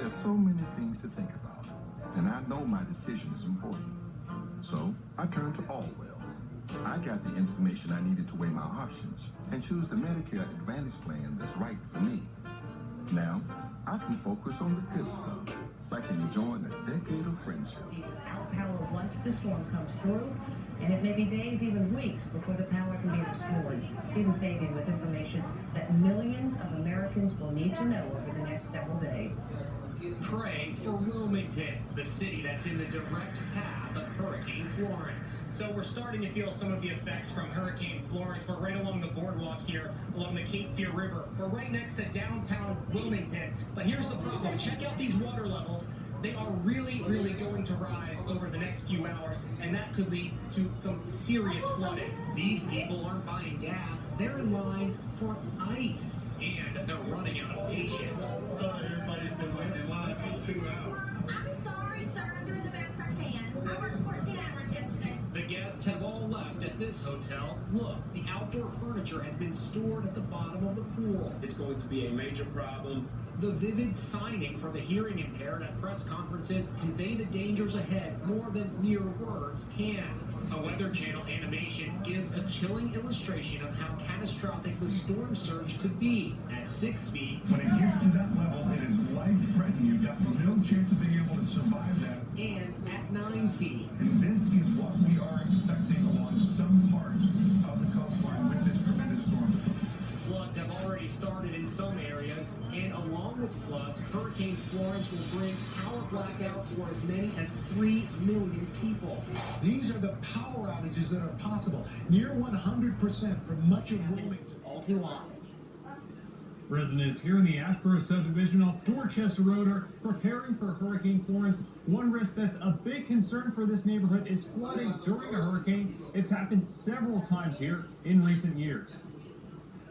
There's so many things to think about, and I know my decision is important. So I turned to Allwell. I got the information I needed to weigh my options and choose the Medicare Advantage plan that's right for me. Now, I can focus on the good stuff, like enjoying a decade of friendship. Without power once the storm comes through, and it may be days, even weeks, before the power can be restored. Stephen Fabian with information that millions of Americans will need to know over the next several days. Pray for Wilmington, the city that's in the direct path of Hurricane Florence. So we're starting to feel some of the effects from Hurricane Florence. We're right along the boardwalk here, along the Cape Fear River. We're right next to downtown Wilmington. But here's the problem. Check out these water levels. They are really going to rise over the next few hours, and that could lead to some serious flooding. These people aren't buying gas. They're in line for ice, and they're running out of patience. Everybody's been waiting in line for 2 hours. I'm sorry, sir. I'm doing the best I can. I worked 14 hours yesterday. The guests have all left at this hotel. Look, the outdoor furniture has been stored at the bottom of the pool. It's going to be a major problem. The vivid signing for the hearing impaired at press conferences convey the dangers ahead more than mere words can. A Weather Channel animation gives a chilling illustration of how catastrophic the storm surge could be. At 6 feet, when it gets to that level, it is life-threatening. You've got no chance of being able to survive that. And at 9 feet. And this is what we are expecting along some parts of the coastline with this tremendous storm. Floods have already started in some areas, and along with floods, Hurricane Florence will bring power blackouts for as many as 3 million people. These are the power outages that are possible, near 100% for much of Wilmington. All too often. Residents here in the Ashboro subdivision off Dorchester Road are preparing for Hurricane Florence. One risk that's a big concern for this neighborhood is flooding during a hurricane. It's happened several times here in recent years.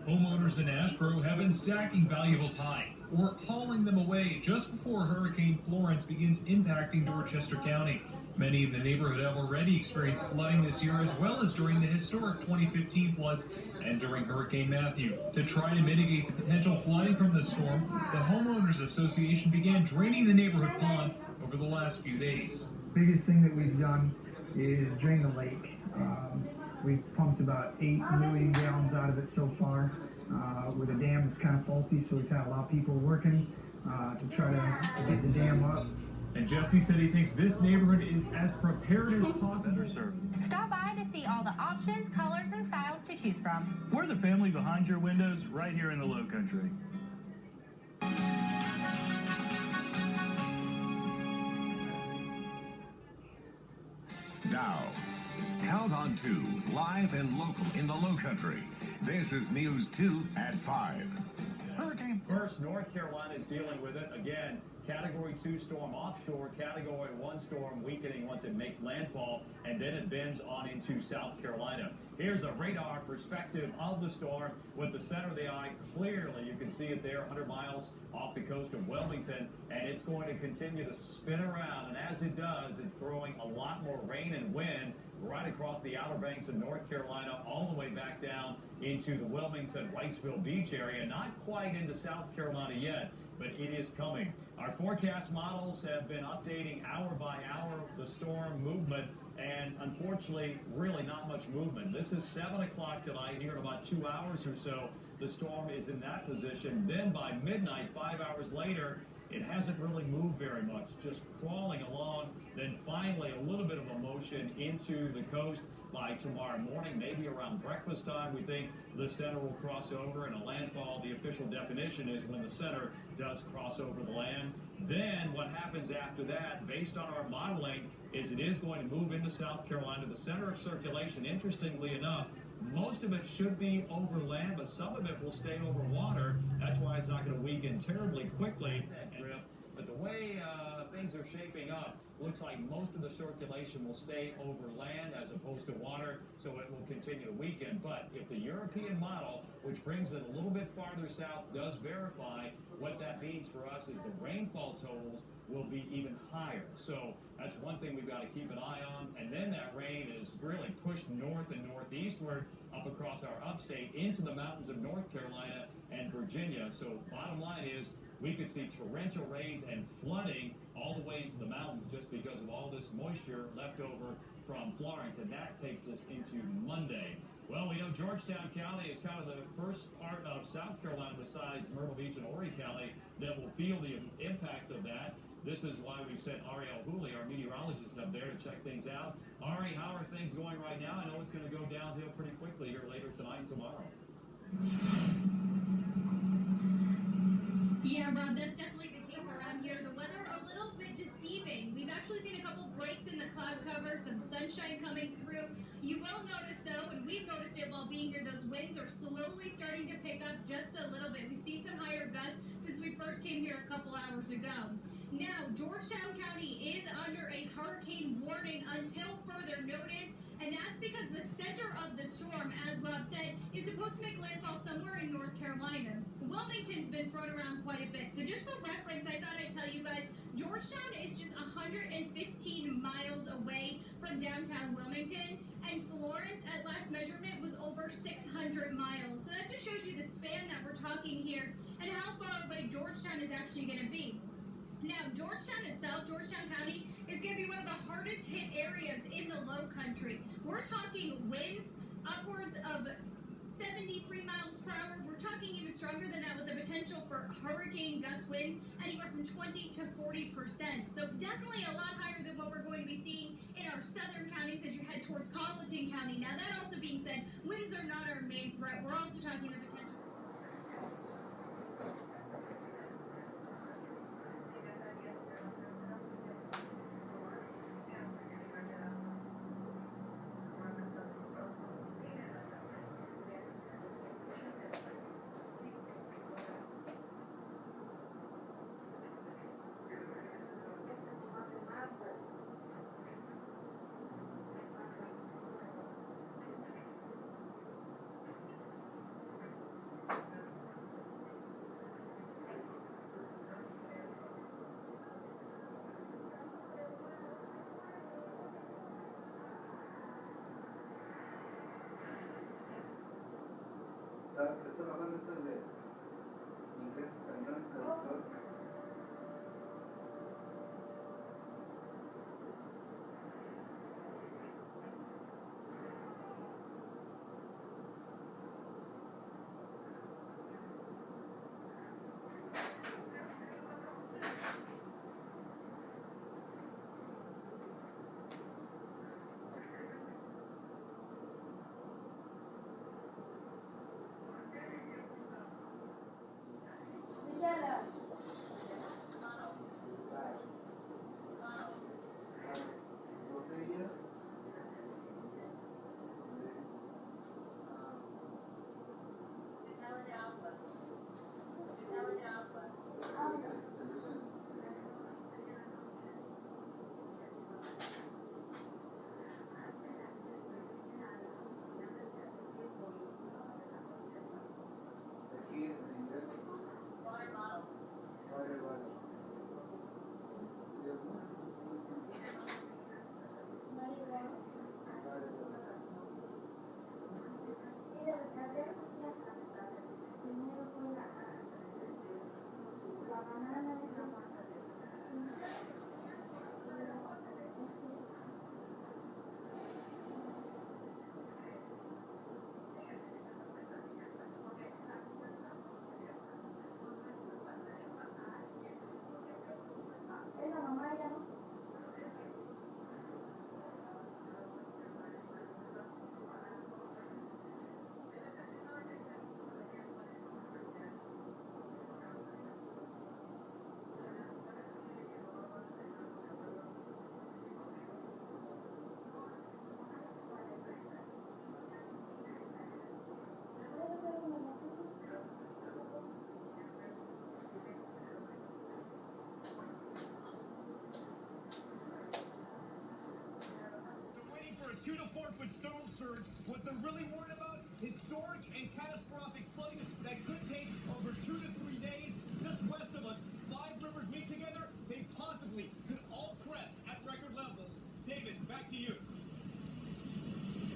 Homeowners in Ashboro have been stacking valuables high or hauling them away just before Hurricane Florence begins impacting Dorchester County. Many in the neighborhood have already experienced flooding this year, as well as during the historic 2015 floods and during Hurricane Matthew. To try to mitigate the potential flooding from the storm, the Homeowners Association began draining the neighborhood pond over the last few days. Biggest thing that we've done is drain the lake. We've pumped about 8 million gallons out of it so far with a dam that's kind of faulty, so we've had a lot of people working to try to get the dam up. And Jesse said he thinks this neighborhood is as prepared as possible. Stop by to see all the options, colors, and styles to choose from. We're the family behind your windows right here in the Low Country. Now, Count on 2, live and local in the Low Country. This is News 2 at 5. Hurricane First, North Carolina is dealing with it. Again, Category 2 storm offshore, Category 1 storm weakening once it makes landfall, and then it bends on into South Carolina. Here's a radar perspective of the storm with the center of the eye clearly. You can see it there 100 miles off the coast of Wilmington, and it's going to continue to spin around. And as it does, it's throwing a lot more rain and wind right across the Outer Banks of North Carolina, all the way back down into the Wilmington, Wrightsville Beach area. Not quite into South Carolina yet, but it is coming. Our forecast models have been updating hour by hour the storm movement, and unfortunately, really not much movement. This is 7 o'clock tonight. Here in about 2 hours or so, the storm is in that position. Then by midnight, 5 hours later, it hasn't really moved very much, just crawling along. Then finally, a little bit of a motion into the coast by tomorrow morning, maybe around breakfast time. We think the center will cross over, and a landfall, the official definition is when the center does cross over the land. Then what happens after that, based on our modeling, is it is going to move into South Carolina. The center of circulation, interestingly enough, most of it should be over land, but some of it will stay over water. That's why it's not going to weaken terribly quickly. But the way things are shaping up, looks like most of the circulation will stay over land as opposed to water, so it will continue to weaken. But if the European model, which brings it a little bit farther south, does verify, what that means for us is the rainfall totals will be even higher. So that's one thing we've got to keep an eye on. And then that rain is really pushed north and northeastward up across our upstate into the mountains of North Carolina and Virginia. So bottom line is, we could see torrential rains and flooding all the way into the mountains just because of all this moisture left over from Florence, and that takes us into Monday. Well, we know Georgetown County is kind of the first part of South Carolina besides Myrtle Beach and Horry County that will feel the impacts of that. This is why we've sent Ari Al-Houli, our meteorologist, up there to check things out. Ari, how are things going right now? I know it's going to go downhill pretty quickly here later tonight and tomorrow. Yeah, Rob, that's definitely the case around here. The weather a little bit deceiving. We've actually seen a couple breaks in the cloud cover, some sunshine coming through. You will notice, though, and we've noticed it while being here, those winds are slowly starting to pick up just a little bit. We've seen some higher gusts since we first came here a couple hours ago. Now, Georgetown County is under a hurricane warning until further notice, and that's because the center of the storm, as Rob said, is supposed to make landfall somewhere in North Carolina. Wilmington's been thrown around quite a bit, so just for reference, I thought I'd tell you guys, Georgetown is just 115 miles away from downtown Wilmington, and Florence, at last measurement, was over 600 miles. So that just shows you the span that we're talking here, and how far away Georgetown is actually going to be. Now, Georgetown itself, Georgetown County, is going to be one of the hardest hit areas in the low country. We're talking winds upwards of 73 miles per hour. We're talking even stronger than that with the potential for hurricane gust winds anywhere from 20 to 40%. So definitely a lot higher than what we're going to be seeing in our southern counties as you head towards Colleton County. Now, that also being said, winds are not our main threat. We're also talking the potential. For a 2 to 4 foot storm surge, what they're really worried about, historic and catastrophic flooding that could take over 2 to 3 days. Just west of us, 5 rivers meet together. They possibly could all crest at record levels. David, back to you.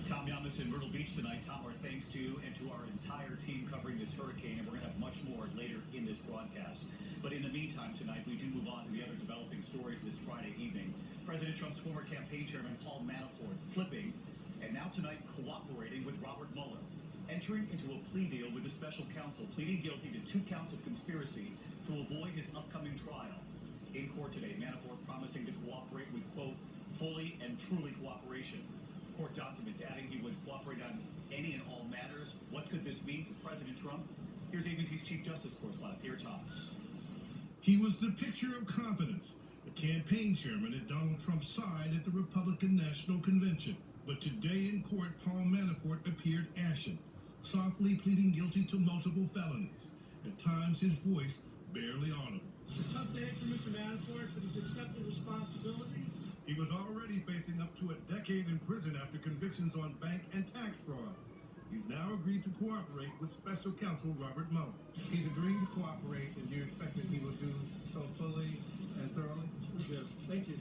Tom Yamas in Myrtle Beach tonight. Tom, our thanks to you and to our entire team covering this hurricane, and we're going to have much more later in this broadcast. But in in the meantime, tonight, we do move on to the other developing stories this Friday evening. President Trump's former campaign chairman, Paul Manafort, flipping, and now tonight cooperating with Robert Mueller, entering into a plea deal with the special counsel, pleading guilty to 2 counts of conspiracy to avoid his upcoming trial. In court today, Manafort promising to cooperate with, quote, fully and truly cooperation. Court documents adding he would cooperate on any and all matters. What could this mean for President Trump? Here's ABC's Chief Justice correspondent, Pierre Thomas. He was the picture of confidence, the campaign chairman at Donald Trump's side at the Republican National Convention. But today in court, Paul Manafort appeared ashen, softly pleading guilty to multiple felonies. At times, his voice barely audible. It's a tough day for Mr. Manafort, but he's accepted responsibility. He was already facing up to a decade in prison after convictions on bank and tax fraud. He's now agreed to cooperate with special counsel Robert Mueller. He's agreed to cooperate, and do you expect that he will do so fully and thoroughly? Yes, thank you.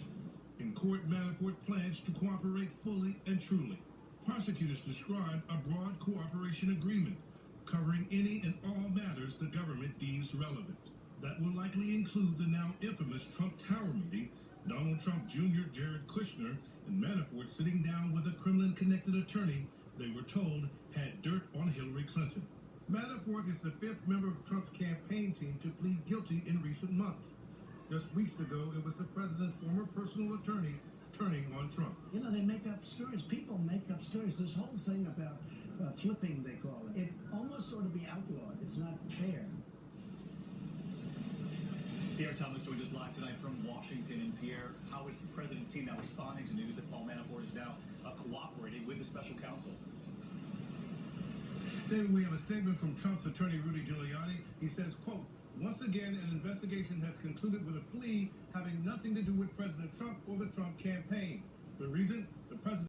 In court, Manafort pledged to cooperate fully and truly. Prosecutors described a broad cooperation agreement covering any and all matters the government deems relevant. That will likely include the now infamous Trump Tower meeting, Donald Trump Jr., Jared Kushner, and Manafort sitting down with a Kremlin-connected attorney they were told had dirt on Hillary Clinton. Manafort is the 5th member of Trump's campaign team to plead guilty in recent months. Just weeks ago, it was the president's former personal attorney turning on Trump. You know, they make up stories. People make up stories. This whole thing about flipping, they call it. It almost ought to be outlawed. It's not fair. Pierre Thomas joins us live tonight from Washington. And Pierre, how is the president's team now responding to news that Paul Manafort is now cooperating with the special counsel? Then we have a statement from Trump's attorney, Rudy Giuliani. He says, quote, once again, an investigation has concluded with a plea having nothing to do with President Trump or the Trump campaign. The reason? The president